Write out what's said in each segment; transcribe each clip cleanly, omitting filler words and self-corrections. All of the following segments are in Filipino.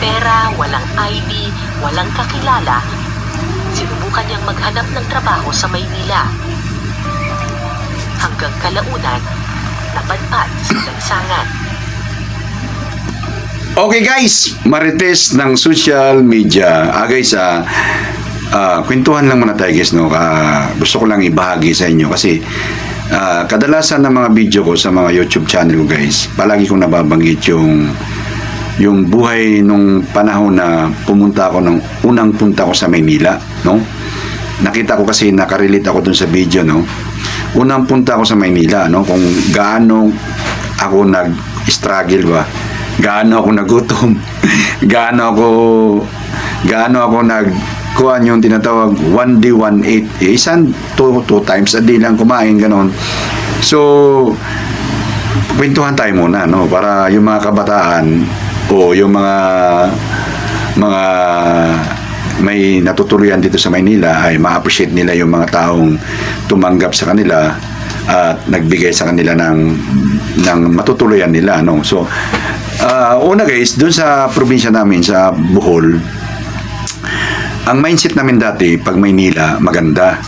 pera, walang ID, walang kakilala, sinubukan niyang maghanap ng trabaho sa Maynila. Hanggang kalaunan, napadpad sa lansangan. Okay guys, marites ng social media. Guys, kwentuhan lang muna tayo guys, no? Gusto ko lang ibahagi sa inyo kasi kadalasan ng mga video ko sa mga YouTube channel ko guys, palagi kong nababanggit yung buhay nung panahon na pumunta ako ng unang punta ko sa Maynila, no? Nakita ko kasi nakarelate ako dun sa video, no? Unang punta ako sa Maynila, no? Kung gaano ako nag-struggle ba, gaano ako nagutom, gaano ako nagkuhan yung tinatawag 1D 1-8, isang two times a day lang kumain, ganon. So kwentuhan tayo muna, no, para yung mga kabataan o yung mga may natutuloyan dito sa Maynila ay ma-appreciate nila yung mga taong tumanggap sa kanila at nagbigay sa kanila ng matutuluyan nila, no. So una guys, dun sa probinsya namin sa Bohol, ang mindset namin dati pag Maynila maganda.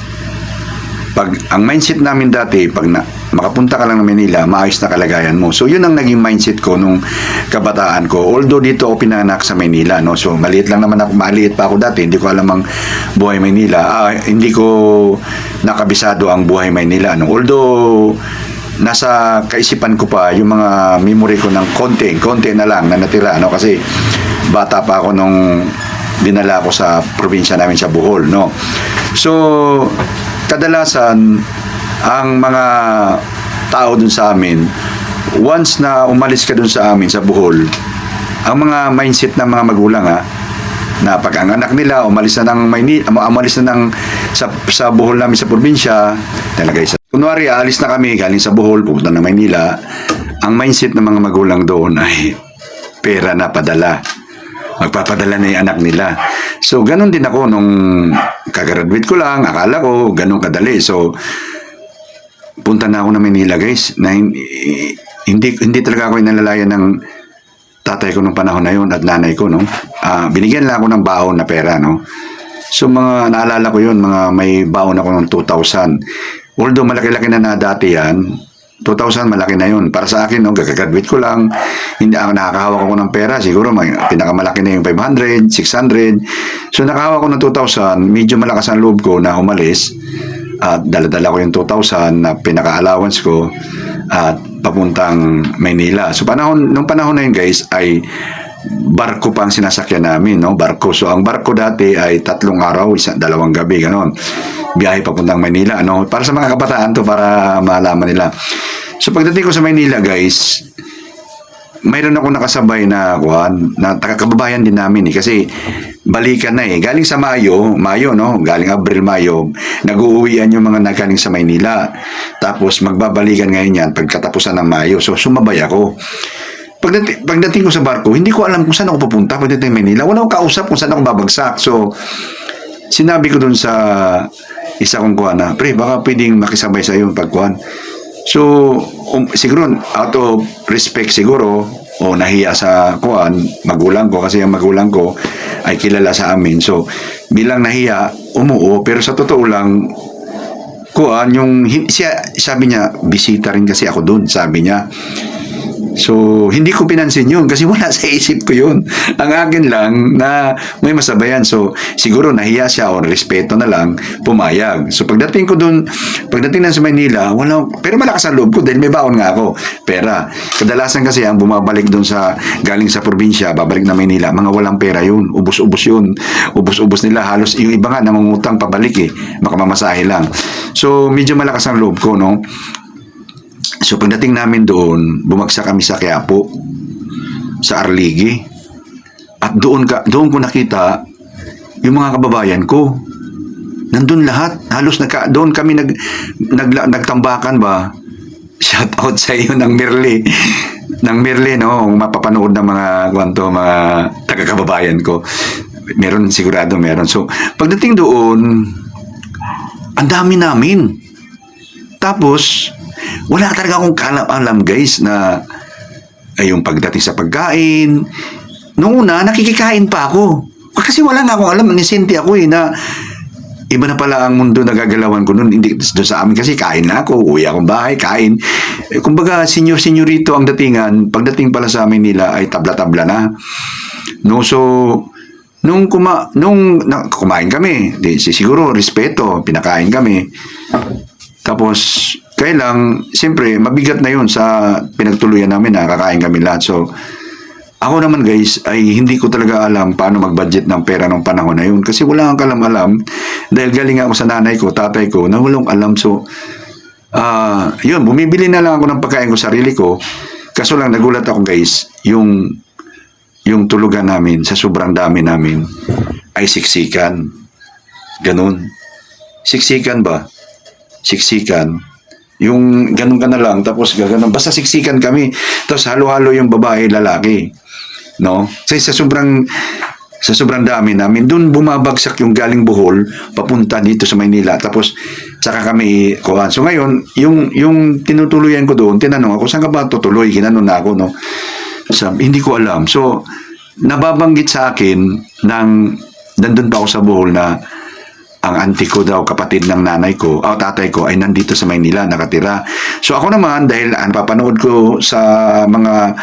Ang mindset namin dati pag makapunta ka lang ng Maynila, maayos na kalagayan mo. So yun ang naging mindset ko nung kabataan ko. Although dito ako pinanganak sa Maynila, no. So maliit lang naman ako, maliit pa ako dati, hindi ko alam ang buhay Maynila. Hindi ko nakabisado ang buhay Maynila, no. Although nasa kaisipan ko pa yung mga memory ko ng konti na lang na natira, no, kasi bata pa ako nung dinala ko sa probinsya namin sa Bohol, no. So kadalasan ang mga tao dun sa amin, once na umalis ka dun sa amin sa Bohol, ang mga mindset ng mga magulang na pag ang anak nila umalis na ng sa Bohol namin sa probinsya, talaga isa. Kunwari, alis na kami galing sa Bohol, pupunta ng Maynila, ang mindset ng mga magulang doon ay pera na padala. Magpapadala na yung anak nila. So, ganun din ako nung kagagraduate ko lang, akala ko ganun kadali. So, punta na ako ng Maynila guys, na hindi talaga ako inalalayan ng tatay ko nung panahon na yun at nanay ko, no. Binigyan lang ako ng baon na pera, no. So, mga naalala ko yun, may baon ako ng 2,000. Although malaki-laki na dati yan, 2,000 malaki na yun. Para sa akin, no, gagagraduate ko lang, hindi ako nakakahawak ako ng pera. Siguro pinakamalaki na yung 500, 600. So nakahawak ko ng 2,000, medyo malakas ang loob ko na umalis. At dala-dala ko yung 2,000 na pinaka-allowance ko at papuntang Maynila. So nung panahon na yun guys, ay barko pang sinasakyan namin, no, barko. So ang barko dati ay 3 araw, 2 gabi, ganon. Biyahe papuntang Maynila, no. Para sa mga kabataan to, para malaman nila. So pagdating ko sa Maynila guys, mayroon ako nakasabay na taga-kababayan din namin kasi balikan na galing sa Mayo, no, galing Abril, Mayo, nag-uuwian yung mga nagaling sa Maynila. Tapos magbabalikan ngayon yan pagkatapusan ng Mayo. So sumabay ako. Pagdating ko sa barko, hindi ko alam kung saan ako pupunta pagdating Maynila. Wala akong kausap kung saan ako babagsak. So sinabi ko dun sa isa kong kuha pre, baka pwedeng makisabay sa iyo pagkuhan. So siguro out of respect siguro o nahiya sa kuhan, magulang ko, kasi ang magulang ko ay kilala sa amin. So bilang nahiya, umuo. Pero sa totoo lang, kuhan, sabi niya, bisita rin kasi ako dun, sabi niya. So, hindi ko pinansin yun kasi wala sa isip ko yun. Ang akin lang na may masabayan. So, siguro nahiya siya o respeto na lang, pumayag. So, pagdating na sa Manila, pero malakas ang loob ko dahil may baon nga ako. Pera. Kadalasan kasi ang bumabalik doon galing sa probinsya, babalik na Manila, mga walang pera yun. Ubus-ubus yun. Ubus-ubus nila. Halos yung iba nga nangungutang pabalik makamamasahe lang. So, medyo malakas ang loob ko, no? So pagdating namin doon, bumagsak kami sa Quiapo, sa Arligi. At doon ko nakita yung mga kababayan ko. Nandun lahat. Halos doon kami nagtambakan ba. Shout out sa iyo ng Mirle. No, mapapanood ng mga taga-kababayan ko. Meron, sigurado meron. So pagdating doon, ang dami namin. Tapos wala talaga akong alam guys na yung pagdating sa pagkain, nung una, nakikikain pa ako. Kasi wala na akong alam, nisente ako na iba na pala ang mundo na gagalawan ko noon. Hindi doon sa amin kasi kain na ako, uwi akong bahay, kain. Kumbaga, senyorito ang datingan. Pagdating pala sa amin nila ay tabla-tabla na. No, so nung kumain kami, siguro respeto, pinakain kami. Tapos kailang siyempre mabigat na 'yon sa pinagtuluyan namin na kakain kami lahat. So ako naman guys, ay hindi ko talaga alam paano mag-budget ng pera ng panahon na yun. Kasi wala akong kalam-alam. Dahil galing ako sa nanay ko, tatay ko, na walang alam. So, yun, bumibili na lang ako ng pagkain ko sarili ko. Kaso lang, nagulat ako guys, yung tulugan namin, sa sobrang dami namin, ay siksikan. Ganun. Siksikan ba? Siksikan. Yung ganun ka na lang, tapos gano'n. Basta siksikan kami. Tapos halo-halo yung babae, lalaki. No? Kasi sa sobrang dami namin, doon bumabagsak yung galing Bohol, papunta dito sa Maynila. Tapos, saka kami kuhan. So ngayon, yung tinutuluyan ko doon, tinanong ako, saan ka ba tutuloy? Ginanon na ako, no? Sabi, hindi ko alam. So, nababanggit sa akin nandun pa ako sa Bohol na ang auntie ko daw, kapatid ng nanay ko, tatay ko, ay nandito sa Maynila, nakatira. So ako naman, dahil papanood ko sa mga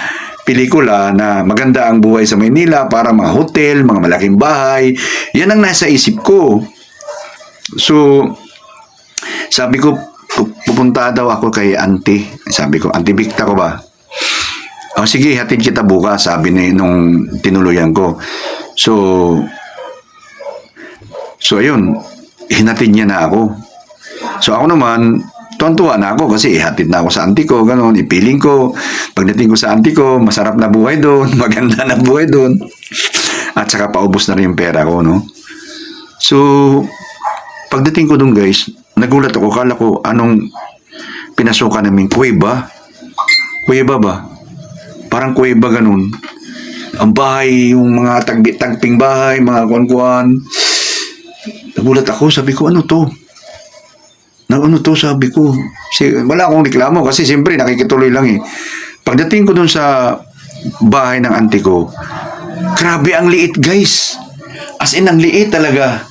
pelikula na maganda ang buhay sa Maynila, para mga hotel, mga malaking bahay, yan ang nasa isip ko. So, sabi ko, pupunta daw ako kay auntie. Sabi ko, Auntie Victa ko ba? O sige, hatid kita bukas, sabi nung tinuluyan ko. So ayun, hinatid niya na ako. So ako naman, tuwan-tuwa na ako kasi ihatid na ako sa auntie ko, gano'n, ipiling ko. Pagdating ko sa auntie ko, masarap na buhay doon, maganda na buhay doon. At saka paubos na rin yung pera ko, no? So, pagdating ko doon guys, nagulat ako, kala ko anong pinasukan namin, kuweba? Kuweba ba? Parang kuweba ganun. Ang bahay, yung mga tagping bahay, mga kuwan-kuwan. Nagulat ako, sabi ko, ano to? Sabi ko. Wala akong reklamo kasi siyempre nakikituloy lang eh. Pagdating ko dun sa bahay ng auntie ko, grabe ang liit guys. As in, ang liit talaga.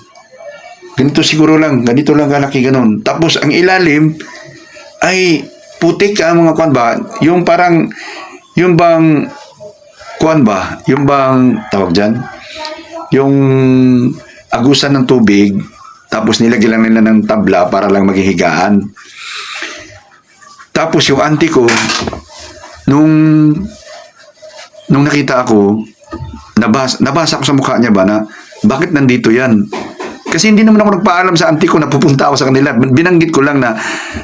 Ganito lang kalaki ganun. Tapos ang ilalim ay putik ang mga kuwan ba? Yung parang, yung bang kuwan ba? Yung bang tawag dyan? Yung agusan ng tubig, tapos nilagyan lang nila ng tabla para lang maging higaan. Tapos yung auntie ko, nung nakita ako, nabasa ko sa mukha niya ba na, bakit nandito yan? Kasi hindi naman ako nagpaalam sa auntie ko na pupunta ako sa kanila. Binanggit ko lang na,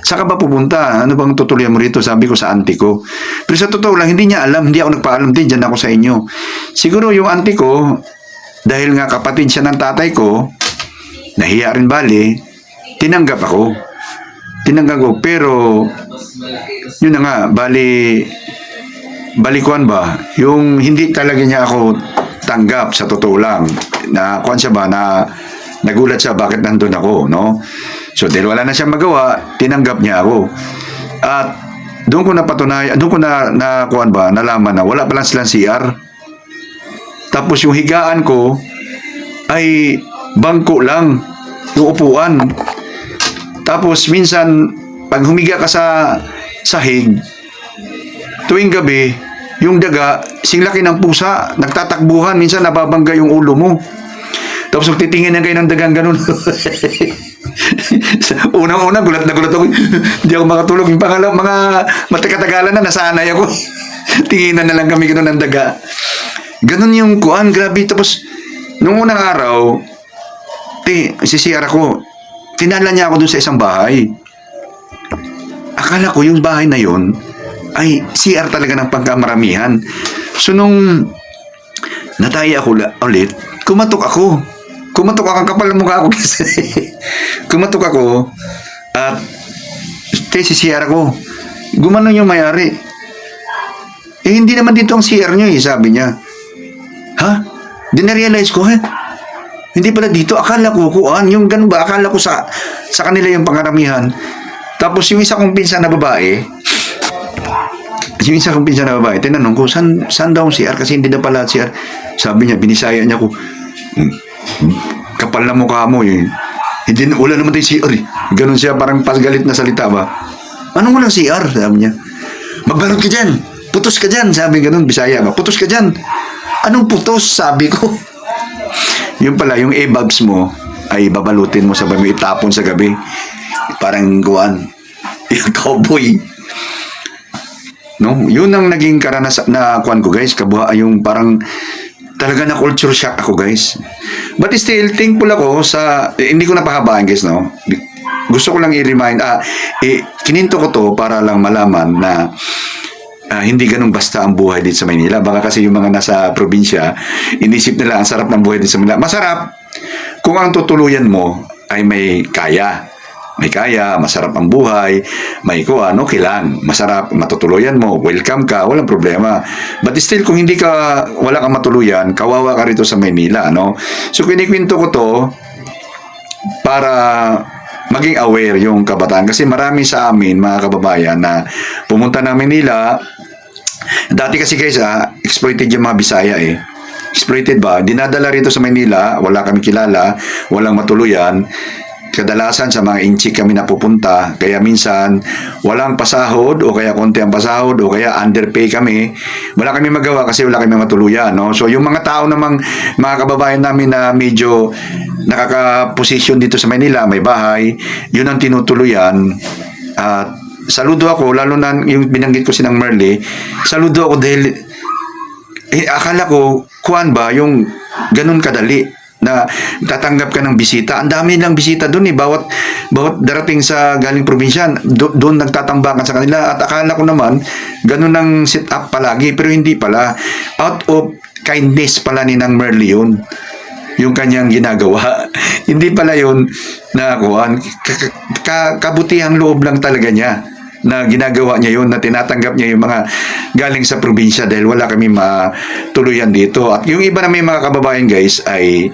saan ka ba pupunta? Ano bang tutuloyan mo rito? Sabi ko sa auntie ko. Pero sa totoo lang, hindi niya alam. Hindi ako nagpaalam din. Diyan ako sa inyo. Siguro yung auntie ko, dahil nga kapatid siya ng tatay ko, nahiya rin bali, tinanggap ko. Pero, yun na nga, balikuan ba? Yung hindi talaga niya ako tanggap sa totoo lang. Na, kuan siya ba, na nagulat siya bakit nandun ako, no? So, dahil wala na siyang magawa, tinanggap niya ako. At, doon ko kuan ba, nalaman na wala palang silang CR. Tapos yung higaan ko ay bangko lang, yung upuan. Tapos minsan, pag humiga ka sa sahig, tuwing gabi, yung daga, singlaki ng pusa, nagtatakbuhan, minsan nababangga yung ulo mo. Tapos titingin na kayo ng dagang ganun. Unang-una, gulat na gulat ako. Hindi ako makatulog. Yung mga matakatagalan na, nasanay ako. Tinginan na lang kami ganun ng daga. Ganun yung kuan, grabe. Tapos, nung unang araw, sisiyara ko, tinala niya ako dun sa isang bahay. Akala ko yung bahay na yun, ay CR talaga ng pangkamaramihan. So, nung nataya ako ulit, kumatok ako. Ang kapal ng mukha ko. Kumatok ako, at sisiyara ko. Gumanon yung may-ari. Hindi naman dito ang CR nyo sabi niya. Ha? Di na-realize ko, hindi pala dito. Akala ko, yung ganun ba? Akala ko sa kanila yung pangaramihan. Tapos yung isa kong pinsan na babae, Yung isa kong pinsan na babae, tinanong ko, saan daw ang CR? Kasi hindi na pala CR. Sabi niya, binisaya niya ko, kapal na mukha mo eh. Hindi, wala naman tayo CR eh. Ganun siya, parang pasgalit na salita ba? Anong walang CR? Sabi niya. Magbalot ka dyan. Putos ka dyan. Sabi ganun, Bisaya ba? Putos ka dyan. Anong putos? Sabi ko. Yung pala, yung e-bags mo, ay babalutin mo, sabay mo itapon sa gabi. Parang guwan. Yung cowboy. No, yun ang naging karanasan na kuan ko guys, yung parang talaga na culture shock ako guys. But still thankful ako sa hindi ko napahabaan guys no. Gusto ko lang i-remind kininto ko to para lang malaman na hindi ganun basta ang buhay dito sa Maynila. Baka kasi yung mga nasa probinsya, inisip nila ang sarap ng buhay dito sa Maynila. Masarap kung ang tutuluyan mo ay may kaya. May kaya, masarap ang buhay, may kuha, okay lang, masarap, matutuluyan mo, welcome ka, walang problema. But still, kung hindi ka, wala kang matuluyan, kawawa ka rito sa Maynila, no? So, kinikwento ko to para maging aware yung kabataan. Kasi marami sa amin, mga kababayan, na pumunta ng Maynila, dati kasi guys, exploited yung mga Bisaya eh. Exploited ba? Dinadala rito sa Maynila, wala kami kilala, walang matuluyan. Kadalasan sa mga inchik kami napupunta, kaya minsan walang pasahod o kaya konti ang pasahod o kaya underpay kami. Wala kami magawa kasi wala kami matuluyan, no? So yung mga tao namang mga kababayan namin na medyo nakaka-posisyon dito sa Manila, may bahay, yun ang tinutuluyan. At saludo ako, lalo na yung binanggit ko sinang Merle, saludo ako dahil akala ko, kuan ba, yung ganun kadali na tatanggap ka ng bisita. Ang dami nilang bisita doon eh. Bawat darating sa galing probinsya, doon nagtatambakan sa kanila. At akala ko naman, ganun ang set up palagi. Pero hindi pala. Out of kindness pala ni Nang Merle yun. Yung kanyang ginagawa. Hindi pala yun na kuhan. Kabutihang loob lang talaga niya na ginagawa niya yun, na tinatanggap niya yung mga galing sa probinsya dahil wala kami matuluyan dito. At yung iba na may mga kababayan guys ay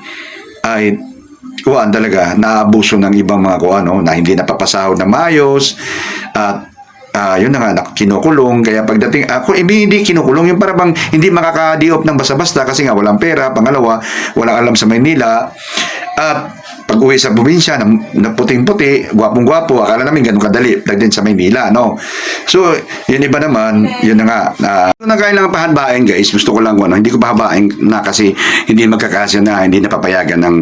kuhaan talaga, naabuso ng ibang mga kuhaan, no? Na hindi napapasahod na maayos at yun na nga, kinukulong. Kaya pagdating, hindi kinukulong, yung parang hindi makaka-diop ng basta-basta kasi nga walang pera, pangalawa, walang alam sa Maynila. At pag uwi sa probinsya, na puting-puti, gwapong-gwapo, akala namin ganun kadali, din sa Maynila, no? So, yun iba naman, yun na nga, yun na kailangan pahabain guys, gusto ko lang, hindi ko pahabain na kasi hindi magkakasya na, hindi napapayagan ng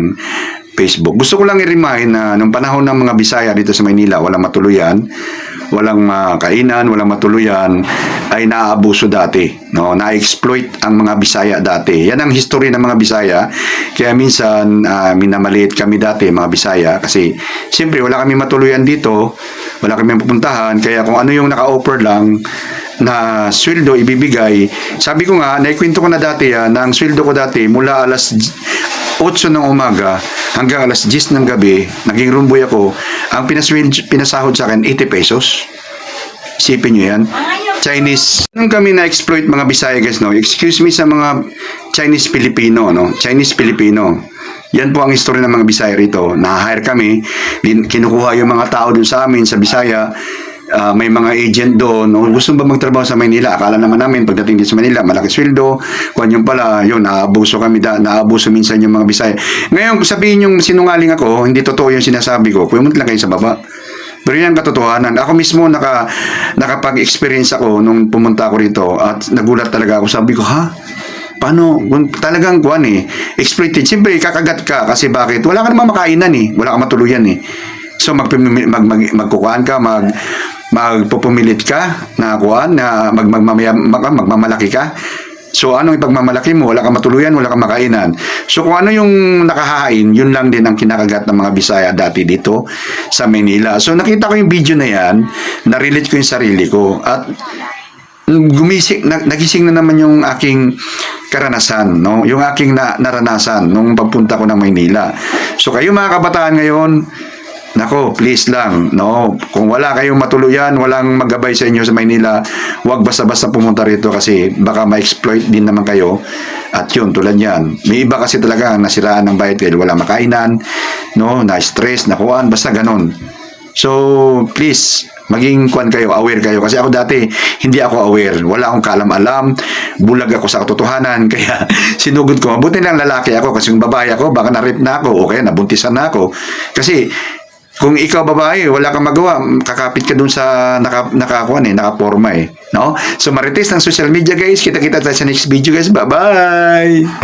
Facebook. Gusto ko lang i-remind na nung panahon ng mga Bisaya dito sa Maynila, walang matuluyan, walang kainan, walang matuluyan, ay naaabuso dati, no? Na-exploit ang mga Bisaya dati. Yan ang history ng mga Bisaya. Kaya minsan minamaliit kami dati mga Bisaya kasi siyempre wala kami matuluyan dito, wala kami pupuntahan, kaya kung ano yung naka-offer lang na sweldo ibibigay. Sabi ko nga, naikwento ko na dati na ang sweldo ko dati mula alas 8 ng umaga hanggang alas 10 ng gabi, naging rumboy ako, ang pinasahod sa akin 80 pesos. Isipin nyo yan. Chinese. Nung kami na-exploit mga Bisaya guys, no? Excuse me sa mga Chinese-Filipino, no? Chinese-Filipino. Yan po ang history ng mga Bisaya rito. Na-hire kami, kinukuha yung mga tao dun sa amin, sa Bisaya. May mga agent doon, gusto ba magtrabaho sa Maynila? Akala naman namin pagdating din sa Manila, malaki sweldo. Kung yung pala, yun, naabuso kami, naabuso minsan yung mga Bisaya. Ngayon, sabihin yung sinungaling ako, hindi totoo yung sinasabi ko, pumunta lang kayo sa baba. Pero yan ang katotohanan. Ako mismo nakapag-experience ako nung pumunta ako rito at nagulat talaga ako. Sabi ko, paano? Talagang kuwan exploited. Siyempre, kakagat ka kasi bakit? Wala ka naman makainan wala ka matuluyan So magkukuhaan ka, magpupumilit ka na kuhaan, na magmamalaki ka. So anong ipagmamalaki mo? Wala kang matuluyan, wala kang makainan. So kung ano yung nakahain, yun lang din ang kinakagat ng mga Bisaya dati dito sa Manila. So nakita ko yung video na yan, na-relate ko yung sarili ko at nagising na naman yung aking karanasan, no? Yung aking naranasan nung pagpunta ko ng Maynila. So kayo mga kabataan ngayon, nako, please lang, no? Kung wala kayong matuluyan, walang maggabay sa inyo sa Maynila, huwag basta-basta pumunta rito kasi baka ma-exploit din naman kayo. At yun, tulad yan. May iba kasi talaga nasiraan ng bayad dahil wala makainan, no? Na-stress, nakuhaan, basta ganon. So, please, Maging kwan kayo, aware kayo. Kasi ako dati, hindi ako aware. Wala akong kaalam-alam. Bulag ako sa katotohanan. Kaya sinugod ko. Mabuti lang lalaki ako. Kasi yung babae ako, baka na-rape na ako. O kaya nabuntisan na ako. Kasi kung ikaw babae, wala kang magawa, kakapit ka dun sa nakaporma eh. No? So marites ng social media guys. Kita-kita tayo sa next video guys. Bye-bye!